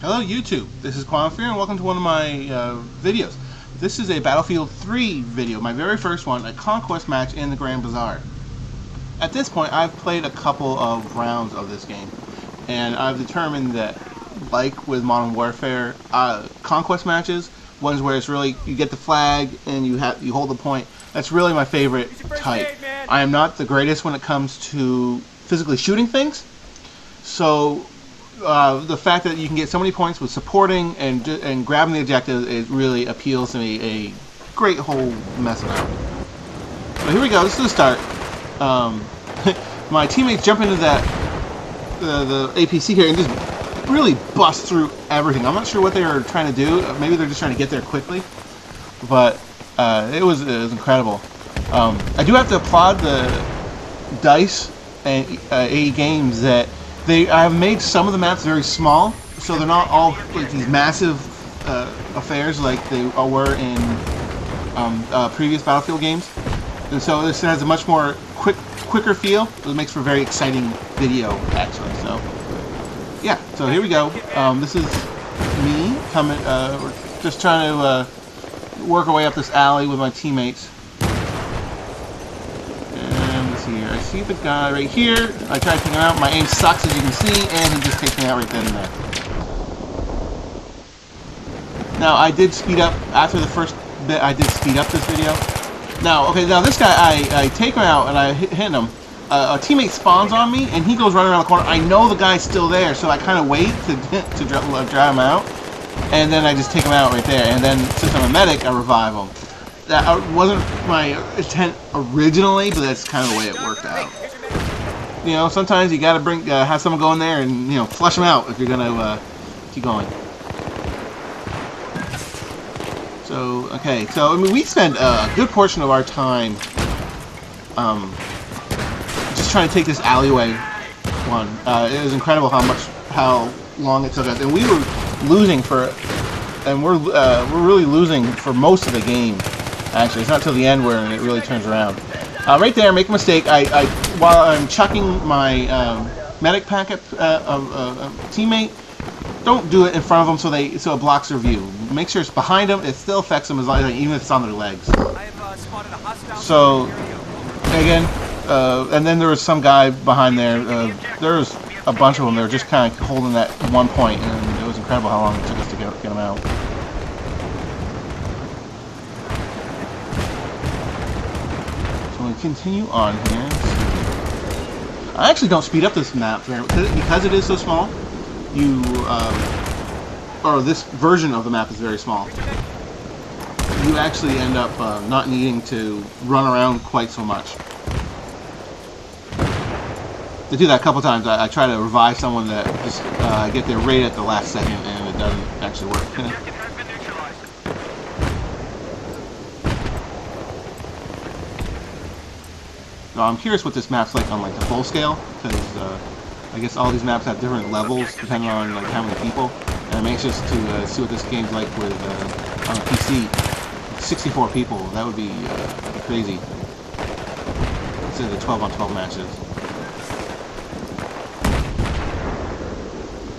Hello YouTube, this is Quantem and welcome to one of my videos. This is a Battlefield 3 video, my very first one, a conquest match in the Grand Bazaar. At this point I've played a couple of rounds of this game and I've determined that, like with Modern Warfare, conquest matches, ones where it's really, you get the flag and you hold the point, that's really my favorite type. I am not the greatest when it comes to physically shooting things, so the fact that you can get so many points with supporting and grabbing the objective, it really appeals to me a great whole mess of it. So here we go. This is the start. My teammates jump into the APC here and just really bust through everything. I'm not sure what they were trying to do. Maybe they're just trying to get there quickly, but it was incredible. I do have to applaud the DICE and AE Games that I've made some of the maps very small, so they're not all like these massive affairs like they were in previous Battlefield games. And so this has a much more quicker feel. It makes for a very exciting video, actually. So yeah, so here we go. This is me coming. We're just trying to work our way up this alley with my teammates. Here. I see the guy right here. I try to take him out. My aim sucks, as you can see, and he just takes me out right then and there. Now, I did speed up after the first bit. I did speed up this video. Now, okay, now this guy, I take him out and I hit him. A teammate spawns on me, and he goes running around the corner. I know the guy's still there, so I kind of wait to drive him out, and then I just take him out right there. And then, since I'm a medic, I revive him. That wasn't my intent originally, but that's kind of the way it worked out. You know, sometimes you gotta have someone go in there and, you know, flush them out if you're gonna keep going. So, okay, so I mean, we spend a good portion of our time just trying to take this alleyway one. It was incredible how long it took us, and we were losing we're really losing for most of the game. Actually, it's not till the end where it really turns around. Right there, make a mistake. While I'm chucking my medic pack at a teammate, don't do it in front of them so it blocks their view. Make sure it's behind them. It still affects them even if it's on their legs. So again, and then there was some guy behind there. There was a bunch of them. They were just kind of holding that one point, and it was incredible how long it took us to get them out. We continue on here. I actually don't speed up this map because it is so small. Or this version of the map is very small. You actually end up not needing to run around quite so much. To do that a couple times, I try to revive someone that just get there right at the last second, and it doesn't actually work. Now, I'm curious what this map's like on like the full scale, because I guess all these maps have different levels depending on like how many people, and I'm anxious to see what this game's like with on a PC. 64 people, that would be crazy. Instead of the 12-on-12 matches.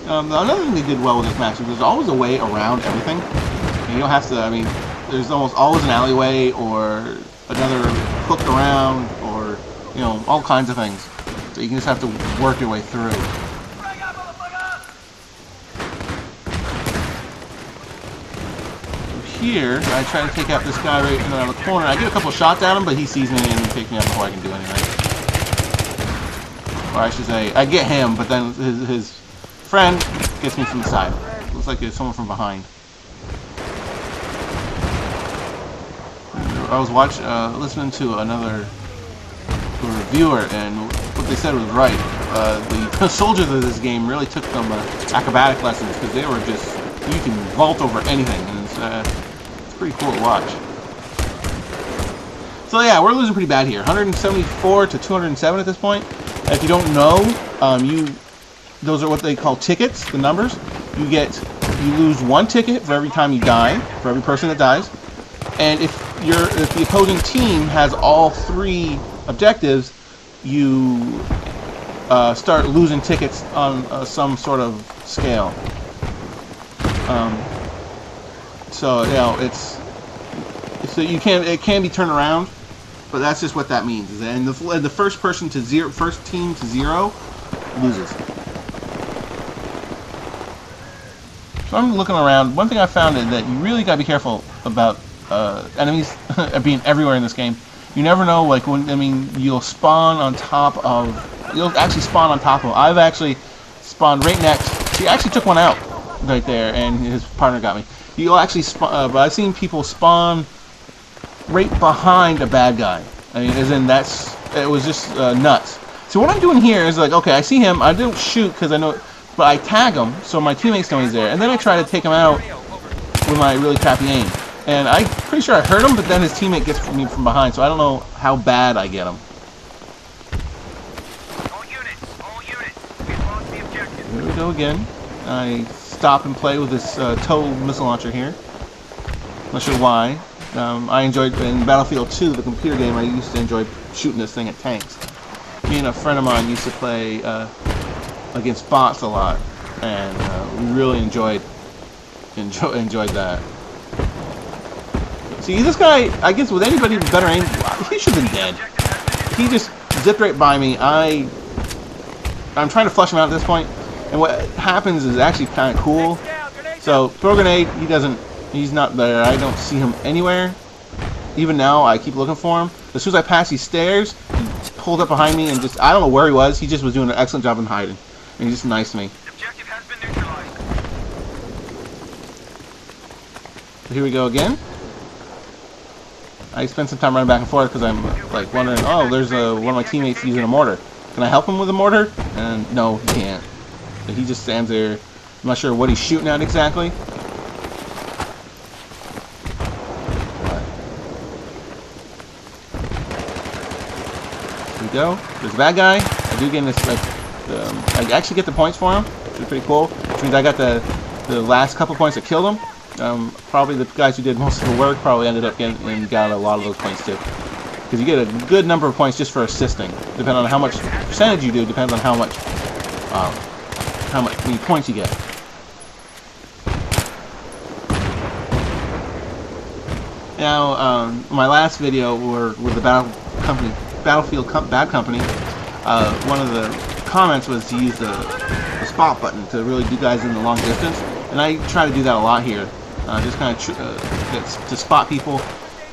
Another thing they did well with this match is there's always a way around everything. And you don't have to. I mean, there's almost always an alleyway or another hook around, or you know, all kinds of things. So you can just have to work your way through. Here, I try to take out this guy right around the corner. I get a couple shots at him, but he sees me and takes me out before I can do anything. Or I should say, I get him, but then his friend gets me from the side. Looks like there's someone from behind. I was listening to another reviewer, and what they said was right. The soldiers of this game really took them acrobatic lessons, because they were just, you can vault over anything, and it's pretty cool to watch. So yeah, we're losing pretty bad here. 174 to 207 at this point. And if you don't know, those are what they call tickets, the numbers. You lose one ticket for every time you die, for every person that dies. And if the opposing team has all three objectives, you start losing tickets on some sort of scale. So you know it can be turned around, but that's just what that means. And the first team to zero loses. So I'm looking around. One thing I found is that you really gotta be careful about enemies being everywhere in this game. You never know, like you'll spawn on top of. You'll actually spawn on top of. I've actually spawned right next. He actually took one out right there, and his partner got me. You'll actually spawn, but I've seen people spawn right behind a bad guy. I mean, as in it was just nuts. So what I'm doing here is like, okay, I see him. I don't shoot because I know, but I tag him so my teammates know he's there, and then I try to take him out with my really crappy aim. And I'm pretty sure I hurt him, but then his teammate gets me from behind, so I don't know how bad I get him. All units, we've lost the objective. Here we go again. I stop and play with this tow missile launcher here. Not sure why. I enjoyed, in Battlefield 2, the computer game, I used to enjoy shooting this thing at tanks. Me and a friend of mine used to play against bots a lot, and we really enjoyed that. See, this guy, I guess with anybody with better aim, he should have been dead. He just zipped right by me. I'm trying to flush him out at this point, and what happens is actually kind of cool. So, throw grenade, he's not there. I don't see him anywhere. Even now, I keep looking for him. As soon as I pass these stairs, he pulled up behind me and just, I don't know where he was. He just was doing an excellent job in hiding. And he just knifed me. Objective has been neutralized. So here we go again. I spent some time running back and forth because I'm like wondering, oh, there's one of my teammates using a mortar. Can I help him with a mortar? And no, he can't. So he just stands there. I'm not sure what he's shooting at exactly. Here we go. There's a bad guy. I do get this. I actually get the points for him, which is pretty cool. Which means I got the last couple points that killed him. Probably the guys who did most of the work probably ended up getting and got a lot of those points too. Because you get a good number of points just for assisting. Depending on how much percentage you do, depends on how many points you get. Now, my last video with the Battlefield Bad Company, one of the comments was to use the spot button to really do guys in the long distance, and I try to do that a lot here. Just kind of to spot people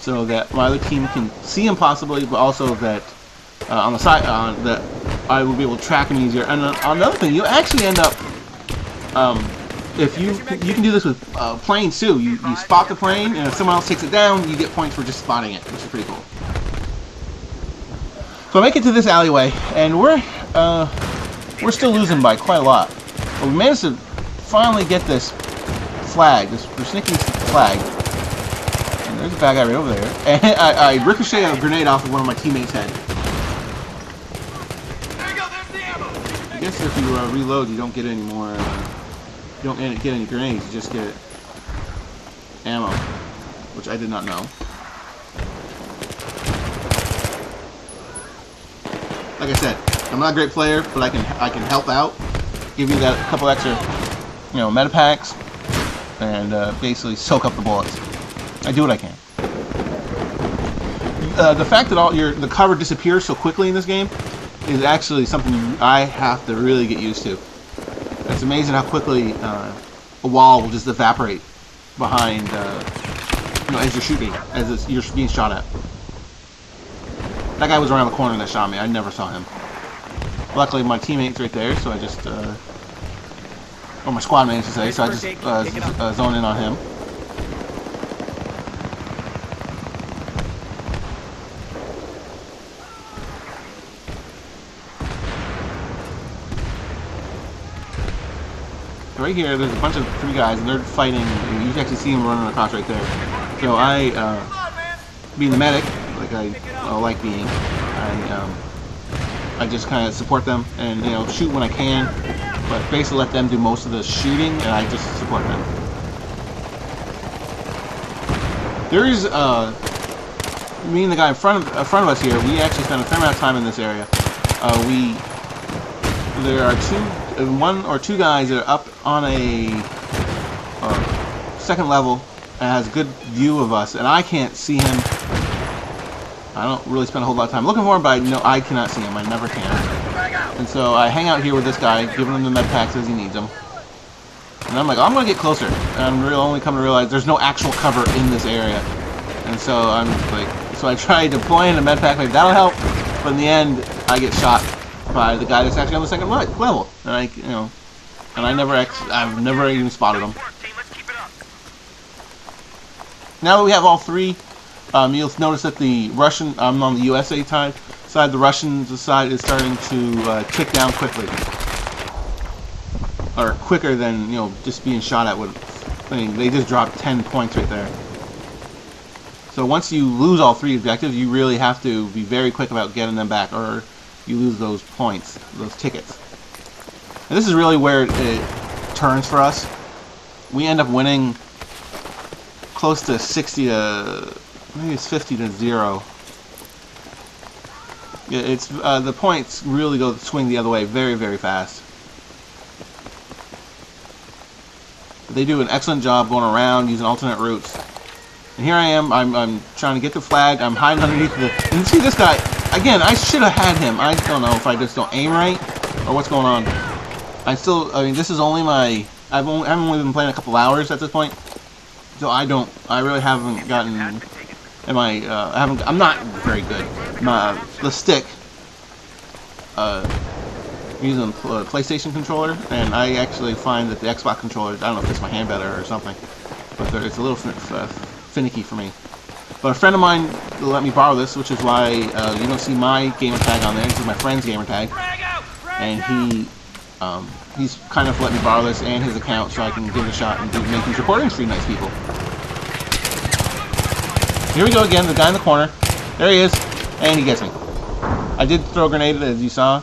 so that my other team can see them possibly, but also that on the side that I will be able to track them easier. And another thing, you actually end up if you can do this with planes too. You spot the plane, and if someone else takes it down, you get points for just spotting it, which is pretty cool. So I make it to this alleyway, and we're still losing by quite a lot. But we managed to finally get this flag, this persnickety flag. And there's a bad guy right over there. And I ricocheted a grenade off of one of my teammates' head. There you go, there's the ammo. I guess if you reload, you don't get any more. You don't get any grenades. You just get ammo, which I did not know. Like I said, I'm not a great player, but I can help out, give you that couple extra, meta packs, and basically soak up the bullets. I do what I can. The fact that the cover disappears so quickly in this game is actually something I have to really get used to. It's amazing how quickly a wall will just evaporate behind, as you're shooting, you're being shot at. That guy was around the corner that shot me. I never saw him. Luckily, my teammate's right there, so I just, or my squad mate, I should say, so I just zone in on him. Right here, there's a bunch of 3 guys, and they're fighting. You can actually see them running across right there. So I, being the medic, like I like being, I just kind of support them and shoot when I can, but basically let them do most of the shooting, and I just support them. There is me and the guy in front of us here. We actually spent a fair amount of time in this area. There are one or two guys that are up on a second level and has a good view of us, and I can't see him. I don't really spend a whole lot of time looking for him, but I know I cannot see him. I never can. And so I hang out here with this guy, giving him the med packs as he needs them. And I'm like, oh, I'm going to get closer. And I'm really only coming to realize there's no actual cover in this area. And so I'm like, so I try deploying a med pack, maybe that'll help. But in the end, I get shot by the guy that's actually on the second level. And I've never even spotted him. Now that we have all three, you'll notice that the Russian, I'm on the USA side, the Russian side is starting to tick down quickly. Or quicker than, just being shot at with thing. They just dropped 10 points right there. So once you lose all three objectives, you really have to be very quick about getting them back, or you lose those points, those tickets. And this is really where it turns for us. We end up winning close to 60 to, maybe it's 50 to 0. Yeah, it's the points really swing the other way very, very fast. But they do an excellent job going around using alternate routes. And here I am. I'm trying to get the flag. I'm hiding underneath the. And you see this guy again. I should have had him. I don't know if I just don't aim right or what's going on. I mean, this is only my. I've only been playing a couple hours at this point. So I really haven't gotten, I'm not very good. The stick, using a PlayStation controller, and I actually find that the Xbox controller, I don't know if it fits my hand better or something, but it's a little finicky for me. But a friend of mine let me borrow this, which is why you don't see my gamer tag on there. This is my friend's gamer tag, and he's kind of let me borrow this and his account so I can give it a shot and make these recordings for you nice people. Here we go again, the guy in the corner. There he is, and he gets me. I did throw a grenade, as you saw.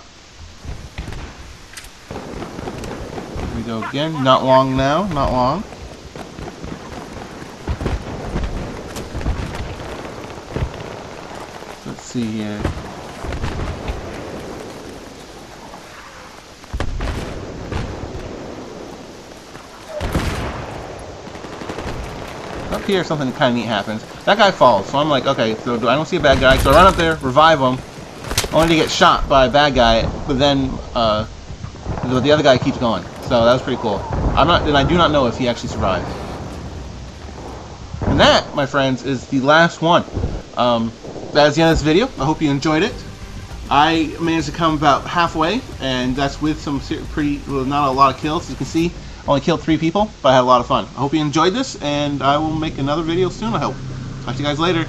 Here we go again. Not long now, not long. Let's see here. Up here, something kind of neat happens. That guy falls, so I'm like, okay, so I don't see a bad guy, so I run up there, revive him, only to get shot by a bad guy, but then the other guy keeps going. So that was pretty cool. I do not know if he actually survived. And that, my friends, is the last one. That is the end of this video. I hope you enjoyed it. I managed to come about halfway, and that's with some not a lot of kills. As you can see, I only killed 3 people, but I had a lot of fun. I hope you enjoyed this, and I will make another video soon, I hope. Talk to you guys later.